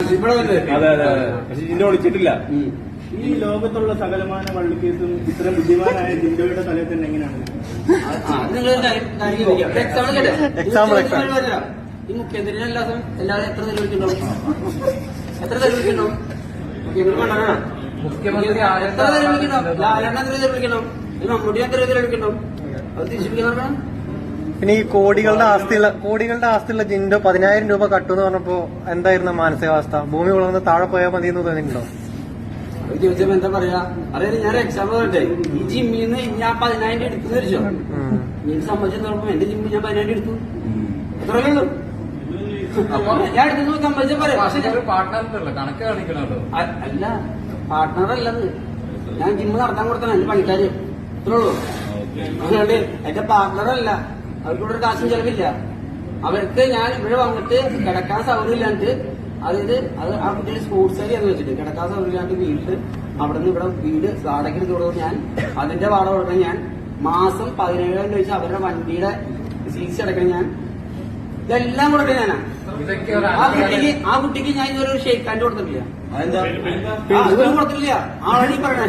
അതെ അതെ അതെ. പക്ഷെ ജിൻഡോ വിളിച്ചിട്ടില്ല. ഈ ലോകത്തുള്ള സകലമാന വള്ളിക്കേസും ഇത്രയും ബുദ്ധിമാനായ ജിൻഡോയുടെ തലത്തിൽ എങ്ങനെയാണ്? ഈ മുഖ്യമന്ത്രിനെ എല്ലാവരും എത്ര തെളിവിക്കുണ്ടാവും? എത്ര തെളിവിക്കുണ്ടാവും? മുഖ്യമന്ത്രി എത്ര തെളിവിക്കണം? ലാലെണ്ണ എത്ര തെളിവിക്കണം? ഈ മമ്മൂട്ടി എത്ര തെളിവിക്കണം? അത് തിരിച്ചിരിക്കണം. പിന്നെ ഈ കോടികളുടെ ആസ്തിയുള്ള ജിൻഡോ 10,000 രൂപ കട്ടുമെന്ന് പറഞ്ഞപ്പോ എന്തായിരുന്നു മാനസികാവസ്ഥ? ഭൂമി ഉള്ളതെന്ന് താഴെ പോയാൽ മതി എന്ന് തോന്നിയിട്ടുണ്ടോ? ചോദിച്ചപ്പോ എന്താ പറയാ? അതായത് ഞാൻ എക്സാം പറഞ്ഞിട്ടേ ഈ ജിമ്മിന്ന് ഞാൻ 10,000 എടുത്തു തിരിച്ചോ. എനിക്ക് സംബന്ധിച്ചിടത്തോളം എന്റെ ജിമ്മിൽ ഞാൻ 10,000 എടുത്തു. എത്രയേ ഉള്ളൂ? ഞാൻ എടുത്തു സംബന്ധിച്ച പറയാം. കണക്ക് കാണിക്കണല്ലോ. അല്ല, പാർട്ട്ണറല്ലത്. ഞാൻ ജിമ്മ് നടത്താൻ കൊടുത്തതാണ് എന്റെ പണിക്കാര്. ഇത്രേ ഉള്ളൂ. അതുകൊണ്ട് എന്റെ പാർട്ട്ണറല്ല. അവർക്കൂടെ ഒരു കാശും ചെലവില്ല. അവർക്ക് ഞാൻ ഇവിടെ വന്നിട്ട് കിടക്കാൻ സൗകര്യമില്ലാണ്ട്, അതായത് അത് ആ കുട്ടിയുടെ സ്പോർട്സ് ഏരിയ എന്ന് വെച്ചിട്ട് കിടക്കാൻ സൗകര്യമില്ലാണ്ട് വീട്ടിൽ അവിടെ നിന്ന് ഇവിടെ വീട് വാടകയ്ക്ക് കൊടുക്കും. ഞാൻ അതിന്റെ വാടക കൊടുക്കാൻ ഞാൻ മാസം 17,000 വെച്ച് അവരുടെ വണ്ടിയുടെ സീസി അടക്കണം. ഞാൻ ഇതെല്ലാം കൊടുക്കണം. ഞാനാ ആ കുട്ടിക്ക് ഞാൻ ഇതുവരെ ഒരു ഷേക്ക് ഹാൻഡ് കൊടുത്തിട്ടില്ല. ഇതുവരെ കൊടുത്തിട്ടില്ല. ആ വഴി പറയണേ.